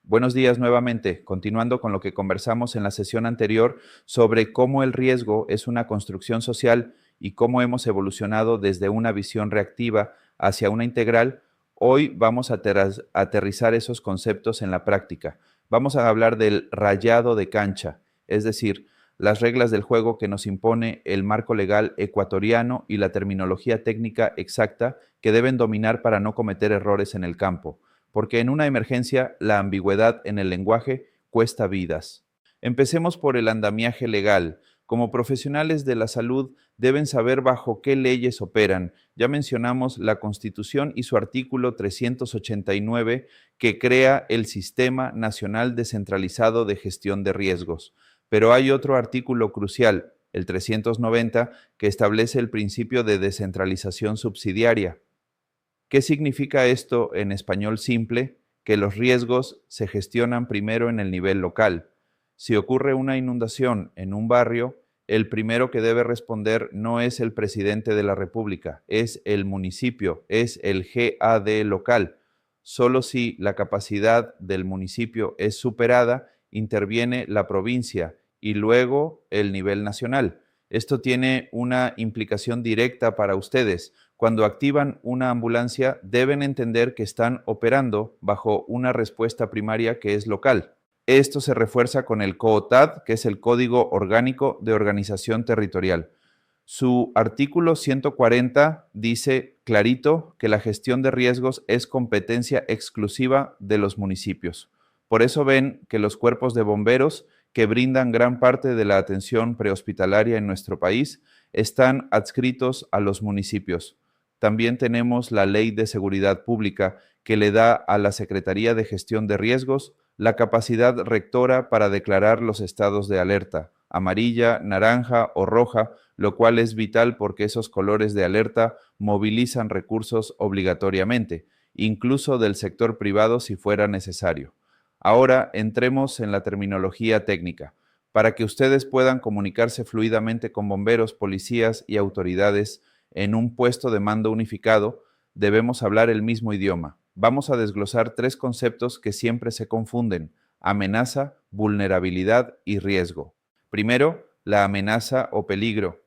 Buenos días nuevamente, continuando con lo que conversamos en la sesión anterior sobre cómo el riesgo es una construcción social y cómo hemos evolucionado desde una visión reactiva hacia una integral. Hoy vamos a aterrizar esos conceptos en la práctica. Vamos a hablar del rayado de cancha, es decir, las reglas del juego que nos impone el marco legal ecuatoriano y la terminología técnica exacta que deben dominar para no cometer errores en el campo, porque en una emergencia la ambigüedad en el lenguaje cuesta vidas. Empecemos por el andamiaje legal. Como profesionales de la salud deben saber bajo qué leyes operan. Ya mencionamos la Constitución y su artículo 389 que crea el Sistema Nacional Descentralizado de Gestión de Riesgos. Pero hay otro artículo crucial, el 390, que establece el principio de descentralización subsidiaria. ¿Qué significa esto en español simple? Que los riesgos se gestionan primero en el nivel local. Si ocurre una inundación en un barrio, el primero que debe responder no es el presidente de la República, es el municipio, es el GAD local. Solo si la capacidad del municipio es superada, interviene la provincia y luego el nivel nacional. Esto tiene una implicación directa para ustedes. Cuando activan una ambulancia, deben entender que están operando bajo una respuesta primaria que es local. Esto se refuerza con el COOTAD, que es el Código Orgánico de Organización Territorial. Su artículo 140 dice clarito que la gestión de riesgos es competencia exclusiva de los municipios. Por eso ven que los cuerpos de bomberos, que brindan gran parte de la atención prehospitalaria en nuestro país, están adscritos a los municipios. También tenemos la Ley de Seguridad Pública, que le da a la Secretaría de Gestión de Riesgos la capacidad rectora para declarar los estados de alerta, amarilla, naranja o roja, lo cual es vital porque esos colores de alerta movilizan recursos obligatoriamente, incluso del sector privado si fuera necesario. Ahora entremos en la terminología técnica, para que ustedes puedan comunicarse fluidamente con bomberos, policías y autoridades en un puesto de mando unificado. Debemos hablar el mismo idioma. Vamos a desglosar tres conceptos que siempre se confunden: amenaza, vulnerabilidad y riesgo. Primero, la amenaza o peligro.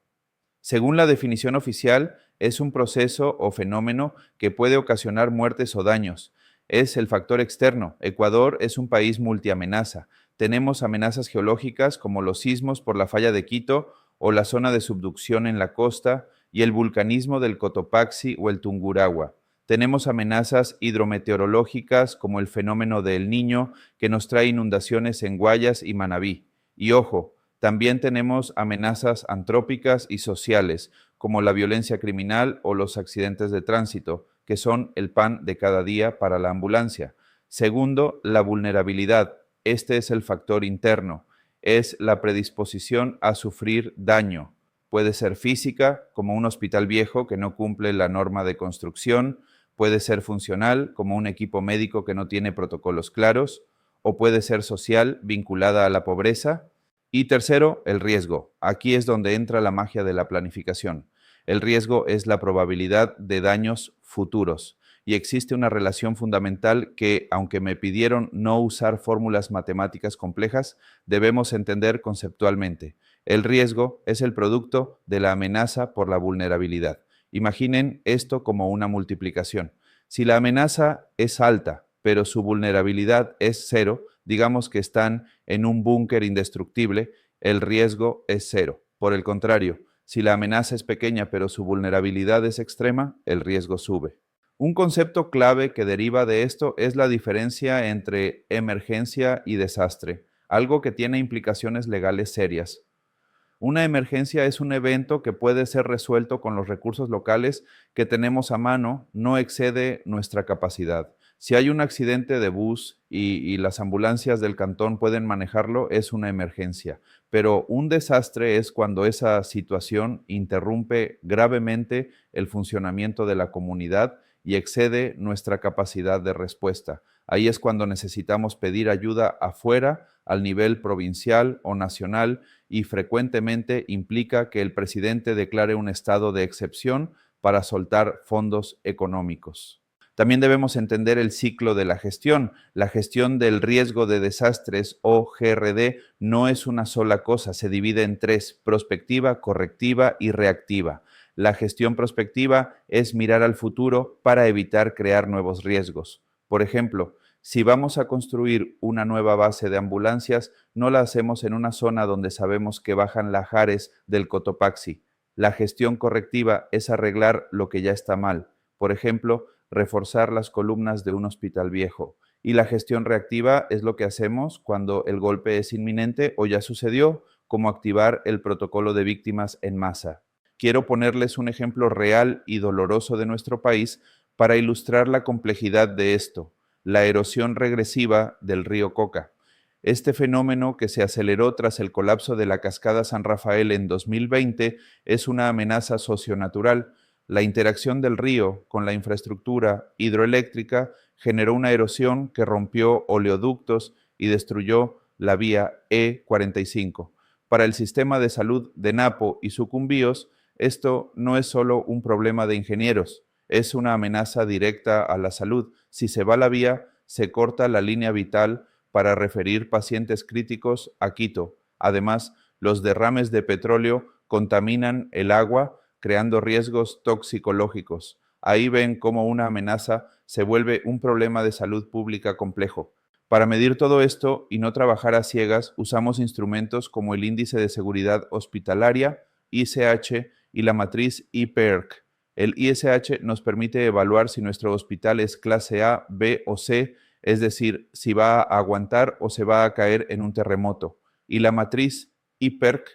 Según la definición oficial, es un proceso o fenómeno que puede ocasionar muertes o daños. Es el factor externo. Ecuador es un país multiamenaza. Tenemos amenazas geológicas como los sismos por la falla de Quito o la zona de subducción en la costa y el vulcanismo del Cotopaxi o el Tungurahua. Tenemos amenazas hidrometeorológicas como el fenómeno de El Niño, que nos trae inundaciones en Guayas y Manabí. Y ojo, también tenemos amenazas antrópicas y sociales, como la violencia criminal o los accidentes de tránsito, que son el pan de cada día para la ambulancia. Segundo, la vulnerabilidad. Este es el factor interno. Es la predisposición a sufrir daño. Puede ser física, como un hospital viejo que no cumple la norma de construcción. Puede ser funcional, como un equipo médico que no tiene protocolos claros. O puede ser social, vinculada a la pobreza. Y tercero, el riesgo. Aquí es donde entra la magia de la planificación. El riesgo es la probabilidad de daños futuros y existe una relación fundamental que, aunque me pidieron no usar fórmulas matemáticas complejas, debemos entender conceptualmente. El riesgo es el producto de la amenaza por la vulnerabilidad. Imaginen esto como una multiplicación. Si la amenaza es alta, pero su vulnerabilidad es cero, digamos que están en un búnker indestructible, el riesgo es cero. Por el contrario, si la amenaza es pequeña pero su vulnerabilidad es extrema, el riesgo sube. Un concepto clave que deriva de esto es la diferencia entre emergencia y desastre, algo que tiene implicaciones legales serias. Una emergencia es un evento que puede ser resuelto con los recursos locales que tenemos a mano, no excede nuestra capacidad. Si hay un accidente de bus y las ambulancias del cantón pueden manejarlo, es una emergencia. Pero un desastre es cuando esa situación interrumpe gravemente el funcionamiento de la comunidad y excede nuestra capacidad de respuesta. Ahí es cuando necesitamos pedir ayuda afuera, al nivel provincial o nacional, y frecuentemente implica que el presidente declare un estado de excepción para soltar fondos económicos. También debemos entender el ciclo de la gestión. La gestión del riesgo de desastres o GRD no es una sola cosa, se divide en tres: prospectiva, correctiva y reactiva. La gestión prospectiva es mirar al futuro para evitar crear nuevos riesgos. Por ejemplo, si vamos a construir una nueva base de ambulancias, no la hacemos en una zona donde sabemos que bajan lajares del Cotopaxi. La gestión correctiva es arreglar lo que ya está mal. Por ejemplo, reforzar las columnas de un hospital viejo. Y la gestión reactiva es lo que hacemos cuando el golpe es inminente o ya sucedió, como activar el protocolo de víctimas en masa. Quiero ponerles un ejemplo real y doloroso de nuestro país para ilustrar la complejidad de esto: la erosión regresiva del río Coca. Este fenómeno, que se aceleró tras el colapso de la cascada San Rafael en 2020, es una amenaza socionatural. La interacción del río con la infraestructura hidroeléctrica generó una erosión que rompió oleoductos y destruyó la vía E45. Para el sistema de salud de Napo y Sucumbíos, esto no es solo un problema de ingenieros, es una amenaza directa a la salud. Si se va la vía, se corta la línea vital para referir pacientes críticos a Quito. Además, los derrames de petróleo contaminan el agua, creando riesgos toxicológicos. Ahí ven cómo una amenaza se vuelve un problema de salud pública complejo. Para medir todo esto y no trabajar a ciegas, usamos instrumentos como el Índice de Seguridad Hospitalaria, ICH, y la matriz IPERC. El ISH nos permite evaluar si nuestro hospital es clase A, B o C, es decir, si va a aguantar o se va a caer en un terremoto. Y la matriz IPERC,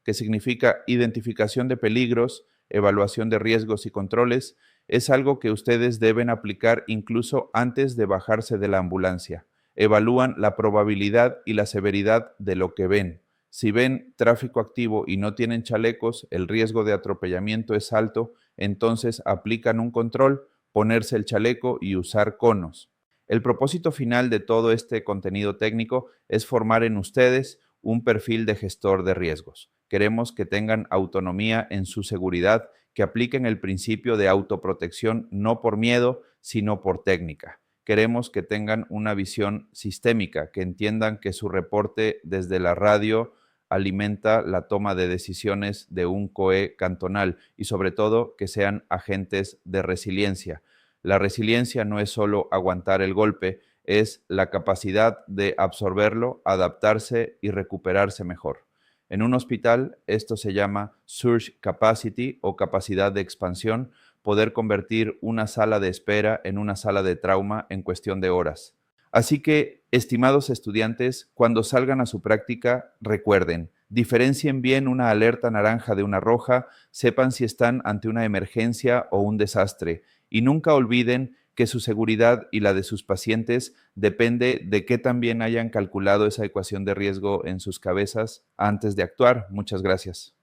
que significa identificación de peligros, evaluación de riesgos y controles, es algo que ustedes deben aplicar incluso antes de bajarse de la ambulancia. Evalúan la probabilidad y la severidad de lo que ven. Si ven tráfico activo y no tienen chalecos, el riesgo de atropellamiento es alto, entonces aplican un control, ponerse el chaleco y usar conos. El propósito final de todo este contenido técnico es formar en ustedes un perfil de gestor de riesgos. Queremos que tengan autonomía en su seguridad, que apliquen el principio de autoprotección no por miedo, sino por técnica. Queremos que tengan una visión sistémica, que entiendan que su reporte desde la radio alimenta la toma de decisiones de un COE cantonal y sobre todo que sean agentes de resiliencia. La resiliencia no es solo aguantar el golpe, es la capacidad de absorberlo, adaptarse y recuperarse mejor. En un hospital esto se llama surge capacity o capacidad de expansión, poder convertir una sala de espera en una sala de trauma en cuestión de horas. Así que, estimados estudiantes, cuando salgan a su práctica, recuerden, diferencien bien una alerta naranja de una roja, sepan si están ante una emergencia o un desastre, y nunca olviden que su seguridad y la de sus pacientes depende de que también hayan calculado esa ecuación de riesgo en sus cabezas antes de actuar. Muchas gracias.